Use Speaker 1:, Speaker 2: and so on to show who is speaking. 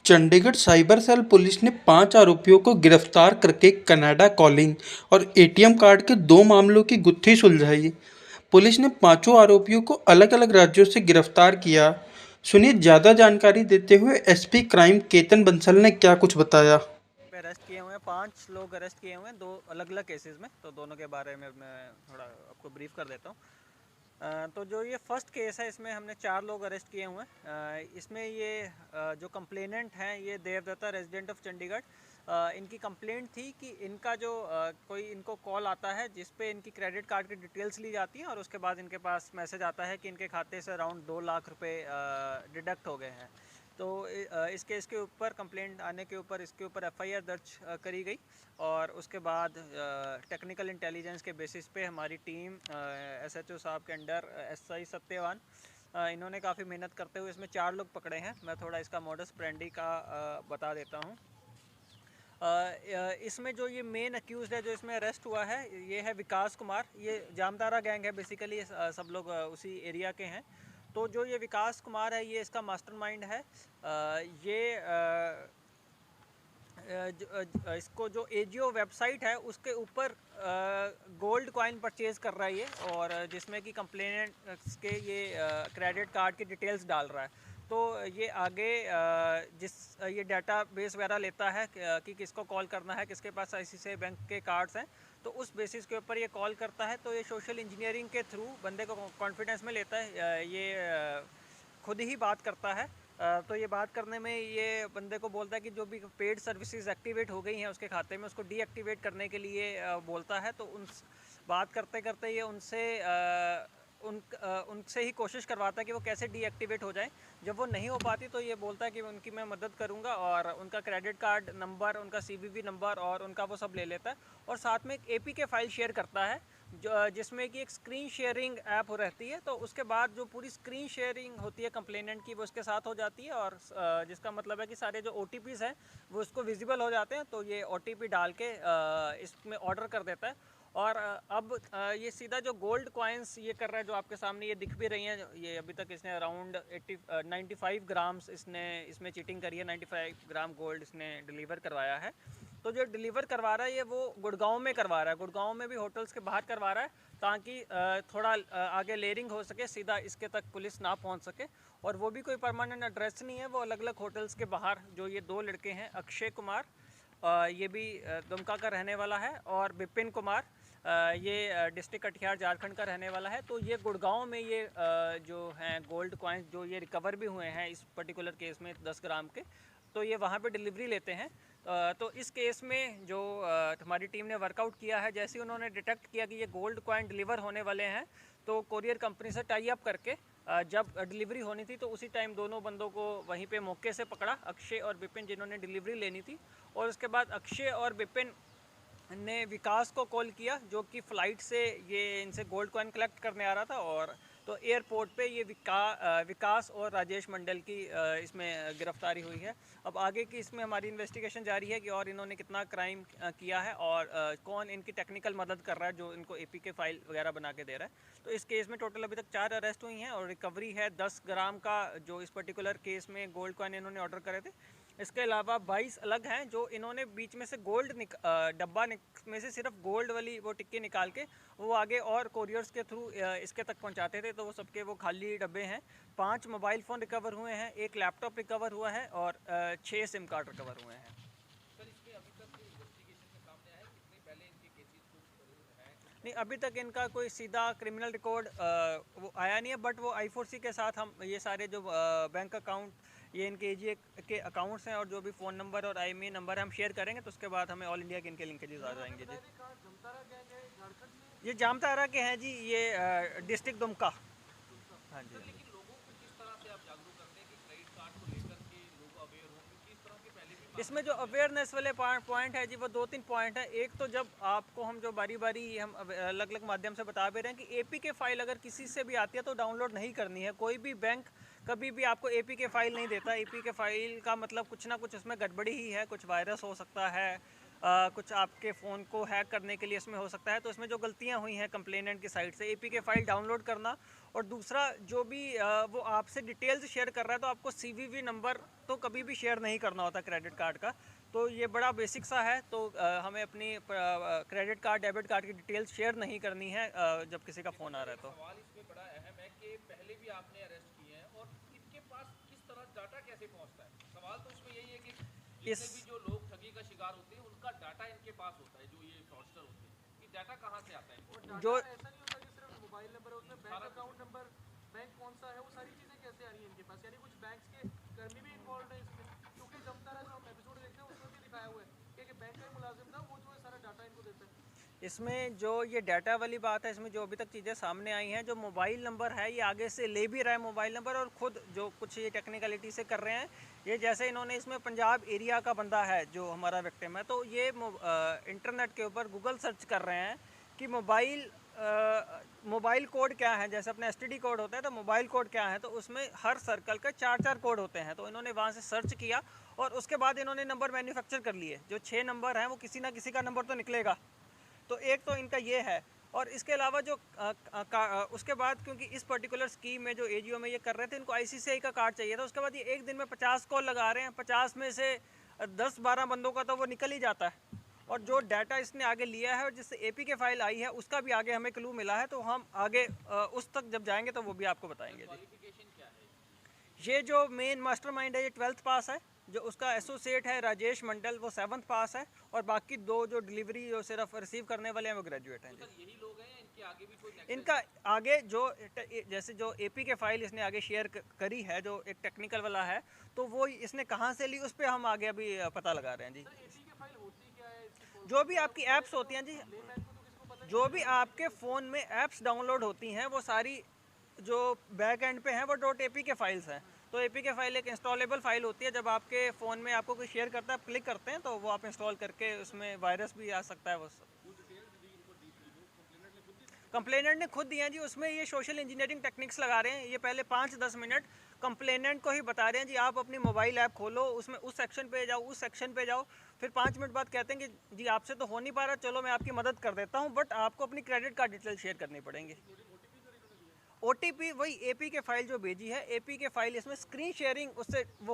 Speaker 1: Chandigarh cyber cell police ने 5 आरोपियों को गिरफ्तार करके कनाडा कॉलिंग और एटीएम कार्ड के 2 मामलों की गुत्थी सुलझाई। पुलिस ने पांचों आरोपियों को अलग-अलग राज्यों से गिरफ्तार किया। सुनिए ज्यादा जानकारी देते हुए एसपी क्राइम केतन बंसल ने क्या कुछ बताया।
Speaker 2: पे अरेस्ट किए हुए हैं, 5 लोग अरेस्ट किए हुए हैं, दो अलग अलग केसेस में। तो दोनों के बारे में मैं थोड़ा आपको ब्रीफ कर देता हूँ। तो जो ये फर्स्ट केस है, इसमें हमने 4 लोग अरेस्ट किए हुए हैं। इसमें ये जो कंप्लेनेंट हैं, ये देवदत्ता रेजिडेंट ऑफ चंडीगढ़। इनकी कंप्लेंट थी कि इनका जो कोई इनको कॉल आता है जिस पे इनकी क्रेडिट कार्ड की डिटेल्स ली जाती हैं, और उसके बाद इनके पास मैसेज आता है कि इनके खाते से अराउंड 2 लाख रुपए डिडक्ट हो गए हैं। तो इस केस के ऊपर कंप्लेंट आने के ऊपर इसके ऊपर एफआईआर दर्ज करी गई, और उसके बाद टेक्निकल इंटेलिजेंस के बेसिस पे हमारी टीम एसएचओ साहब के अंडर एसआई सत्यवान, इन्होंने काफ़ी मेहनत करते हुए इसमें 4 लोग पकड़े हैं। मैं थोड़ा इसका मॉडस ऑपरेंडी का बता देता हूँ। इसमें जो ये मेन अक्यूज़ड है जो इसमें अरेस्ट हुआ है, ये है विकास कुमार। ये जामतारा गैंग है बेसिकली, सब लोग उसी एरिया के हैं। तो जो ये विकास कुमार है, ये इसका मास्टरमाइंड है। ये इसको जो एजियो वेबसाइट है उसके ऊपर गोल्ड कॉइन परचेज़ कर रहा है ये, और जिसमें कि कंप्लेनेंट के ये क्रेडिट कार्ड की डिटेल्स डाल रहा है। तो ये आगे ये डाटा बेस वगैरह लेता है कि किसको कॉल करना है, किसके पास आईसीआईसीआई बैंक के कार्ड्स हैं। तो उस बेसिस के ऊपर ये कॉल करता है। तो ये सोशल इंजीनियरिंग के थ्रू बंदे को कॉन्फिडेंस में लेता है। ये खुद ही बात करता है। तो ये बात करने में ये बंदे को बोलता है कि जो भी पेड सर्विसेज एक्टिवेट हो गई हैं उसके खाते में, उसको डीएक्टिवेट करने के लिए बोलता है। तो उन बात करते करते ये उनसे ही कोशिश करवाता है कि वो कैसे डीएक्टिवेट हो जाए। जब वो नहीं हो पाती तो ये बोलता है कि उनकी मैं मदद करूंगा, और उनका क्रेडिट कार्ड नंबर, उनका सीवीवी नंबर और उनका वो सब ले लेता है। और साथ में एक एपीके फाइल शेयर करता है जिसमें कि एक स्क्रीन शेयरिंग ऐप हो रहती है। तो उसके बाद जो पूरी स्क्रीन शेयरिंग होती है कंप्लेनेंट की, वो उसके साथ हो जाती है, और जिसका मतलब है कि सारे जो ओटीपीज़ हैं वो उसको विजिबल हो जाते हैं। तो ये ओटीपी डाल के इसमें ऑर्डर कर देता है। और अब ये सीधा जो गोल्ड कॉइन्स ये कर रहा है, जो आपके सामने ये दिख भी रही हैं। ये अभी तक इसने अराउंड 95 ग्राम्स इसमें चीटिंग करी है। 95 ग्राम गोल्ड इसने डिलीवर करवाया है। तो जो डिलीवर करवा रहा है ये वो गुड़गांव में करवा रहा है, गुड़गांव में भी होटल्स के बाहर करवा रहा है, ताकि थोड़ा आगे लेयरिंग हो सके, सीधा इसके तक पुलिस ना पहुंच सके। और वो भी कोई परमानेंट एड्रेस नहीं है, वो अलग अलग होटल्स के बाहर जो ये 2 लड़के हैं, अक्षय कुमार, ये भी दुमका का रहने वाला है, और विपिन कुमार, ये डिस्ट्रिक्ट कटिहार झारखंड का रहने वाला है। तो ये गुड़गांव में ये जो हैं गोल्ड कॉइन्स जो ये रिकवर भी हुए हैं इस पर्टिकुलर केस में 10 ग्राम के, तो ये वहाँ पे डिलीवरी लेते हैं। तो इस केस में जो हमारी टीम ने वर्कआउट किया है, जैसे उन्होंने डिटेक्ट किया कि ये गोल्ड कॉइन डिलीवर होने वाले हैं, तो कोरियर कंपनी से टाई अप करके जब डिलीवरी होनी थी तो उसी टाइम दोनों बंदों को वहीं पे मौके से पकड़ा, अक्षय और विपिन, जिन्होंने डिलीवरी लेनी थी। और उसके बाद अक्षय और विपिन ने विकास को कॉल किया, जो कि फ़्लाइट से ये इनसे गोल्ड कॉइन कलेक्ट करने आ रहा था। और तो एयरपोर्ट पे ये विकास और राजेश मंडल की इसमें गिरफ्तारी हुई है। अब आगे की इसमें हमारी इन्वेस्टिगेशन जारी है कि और इन्होंने कितना क्राइम किया है, और कौन इनकी टेक्निकल मदद कर रहा है जो इनको एपी के फाइल वगैरह बना के दे रहा है। तो इस केस में टोटल अभी तक 4 अरेस्ट हुई हैं, और रिकवरी है 10 ग्राम का, जो इस पर्टिकुलर केस में गोल्ड कॉइन इन्होंने ऑर्डर करे थे। इसके अलावा 22 अलग हैं जो इन्होंने बीच में से गोल्ड डब्बा में से सिर्फ गोल्ड वाली वो टिक्की निकाल के वो आगे और कोरियर्स के थ्रू इसके तक पहुंचाते थे। तो वो सबके वो खाली डब्बे हैं। 5 मोबाइल फ़ोन रिकवर हुए हैं, 1 लैपटॉप रिकवर हुआ है, और 6 सिम कार्ड रिकवर हुए हैं। नहीं, अभी तक इनका कोई सीधा क्रिमिनल रिकॉर्ड वो आया नहीं है, बट वो I4C के साथ हम ये सारे जो बैंक अकाउंट, ये इनके एजीए के अकाउंट्स हैं, और जो भी फ़ोन नंबर और IMEI नंबर हम शेयर करेंगे, तो उसके बाद हमें ऑल इंडिया के इनके लिंकेजेस आ जाएंगे जी। ये जामतारा के हैं जी, ये डिस्ट्रिक्ट दुमका। हाँ जी। इसमें जो अवेयरनेस वाले पॉइंट है जी, वो 2-3 पॉइंट है। एक तो जब आपको हम जो बारी बारी हम अलग अलग माध्यम से बता भी रहे हैं कि एपी के फाइल अगर किसी से भी आती है तो डाउनलोड नहीं करनी है। कोई भी बैंक कभी भी आपको एपी के फाइल नहीं देता। एपी के फाइल का मतलब कुछ ना कुछ उसमें गड़बड़ी ही है, कुछ वायरस हो सकता है, कुछ आपके फ़ोन को हैक करने के लिए इसमें हो सकता है। तो इसमें जो गलतियाँ हुई हैं कंप्लेनेंट की साइड से, एपीके फ़ाइल डाउनलोड करना, और दूसरा जो भी वो आपसे डिटेल्स शेयर कर रहा है तो आपको सीवीवी नंबर तो कभी भी शेयर नहीं करना होता क्रेडिट कार्ड का। तो ये बड़ा बेसिक सा है। तो हमें अपनी क्रेडिट कार्ड, डेबिट कार्ड की डिटेल्स शेयर नहीं करनी है जब किसी का फ़ोन आ रहा है तो।
Speaker 3: सवाल इसमें बड़ा अहम है कि पहले भी आपने अरेस्ट किए हैं और इनके पास किस तरह डाटा कैसे पहुंचता है। सवाल तो इसमें यही है कि जितने भी जो लोग ठगी का शिकार होते हैं उनका डाटा इनके पास होता है, जो ये फ्रॉडस्टर होते हैं, कि डाटा कहाँ से आता है।
Speaker 2: जो
Speaker 4: ऐसा नहीं होता कि सिर्फ मोबाइल नंबर है, उसमें बैंक अकाउंट नंबर, बैंक कौन सा है, वो सारी चीज़ें कैसे आ रही हैं इनके पास। यानी कुछ बैंक्स के कर्मी भी इन्वॉल्व है इसमें, क्योंकि जमतारा जो हम एपिसोड देखते हैं उसमें भी दिखाया हुआ है कि बैंक का मुलाजिम था, वो जो है सारा डाटा इनको देता है।
Speaker 2: इसमें जो ये डाटा वाली बात है, इसमें जो अभी तक चीज़ें सामने आई हैं, जो मोबाइल नंबर है ये आगे से ले भी रहा है मोबाइल नंबर, और ख़ुद जो कुछ ये टेक्निकलिटी से कर रहे हैं। ये जैसे इन्होंने इसमें पंजाब एरिया का बंदा है जो हमारा विक्टिम है, तो ये इंटरनेट के ऊपर गूगल सर्च कर रहे हैं कि मोबाइल कोड क्या है। जैसे अपना एसटीडी कोड होता है तो मोबाइल कोड क्या है, तो उसमें हर सर्कल का 4-4 कोड होते हैं। तो इन्होंने वहाँ से सर्च किया और उसके बाद इन्होंने नंबर मैन्युफैक्चर कर लिए। जो 6 नंबर हैं वो किसी ना किसी का नंबर तो निकलेगा। तो एक तो इनका ये है, और इसके अलावा जो उसके बाद क्योंकि इस पर्टिकुलर स्कीम में जो एजीओ में ये कर रहे थे, इनको आईसीसीआई का कार्ड चाहिए था। उसके बाद ये एक दिन में 50 कॉल लगा रहे हैं, 50 में से 10-12 बंदों का तो वो निकल ही जाता है। और जो डाटा इसने आगे लिया है और जिससे एपीके फाइल आई है उसका भी आगे हमें क्लू मिला है। तो हम आगे उस तक जब जाएंगे तो वो भी आपको बताएंगे।
Speaker 3: क्वालिफिकेशन क्या है?
Speaker 2: ये जो मेन मास्टरमाइंड है ये 12th पास है। जो उसका एसोसिएट है राजेश मंडल, वो 7th पास है। और बाकी दो जो डिलीवरी जो सिर्फ रिसीव करने वाले हैं वो ग्रेजुएट हैं जी।
Speaker 3: सर यही लोग हैं या इनके आगे भी कोई नेक्स्ट?
Speaker 2: इनका आगे जो जैसे जो एपी के फाइल इसने आगे शेयर करी है, जो एक टेक्निकल वाला है, तो वो इसने कहाँ से ली उस पर हम आगे अभी पता लगा रहे हैं जी।
Speaker 4: एपीके फाइल होती क्या है इसकी?
Speaker 2: जो भी आपकी ऐप्स होती हैं जी,
Speaker 4: लेमैन को तो किसी को पता
Speaker 2: जो भी आपके फ़ोन में ऐप्स डाउनलोड होती हैं वो सारी जो बैक एंड पे हैं वो .apk फाइल्स हैं। तो एपीके फाइल एक इंस्टॉलेबल फाइल होती है। जब आपके फ़ोन में आपको कोई शेयर करता है, आप क्लिक करते हैं तो वो आप इंस्टॉल करके उसमें वायरस भी आ सकता है। वो कंप्लेनेंट ने खुद दिया जी। उसमें ये सोशल इंजीनियरिंग टेक्निक्स लगा रहे हैं। ये पहले 5-10 मिनट कंप्लेनेंट को ही बता रहे हैं जी, आप अपनी मोबाइल ऐप खोलो, उसमें उस सेक्शन पे जाओ, उस सेक्शन पे जाओ। फिर 5 मिनट बाद कहते हैं कि जी आपसे तो हो नहीं पा रहा, चलो मैं आपकी मदद कर देता हूँ, बट आपको अपनी क्रेडिट कार्ड डिटेल शेयर करनी पड़ेंगी। ओटीपी वही एपी के फाइल जो भेजी है, एपी के फाइल इसमें स्क्रीन शेयरिंग उससे वो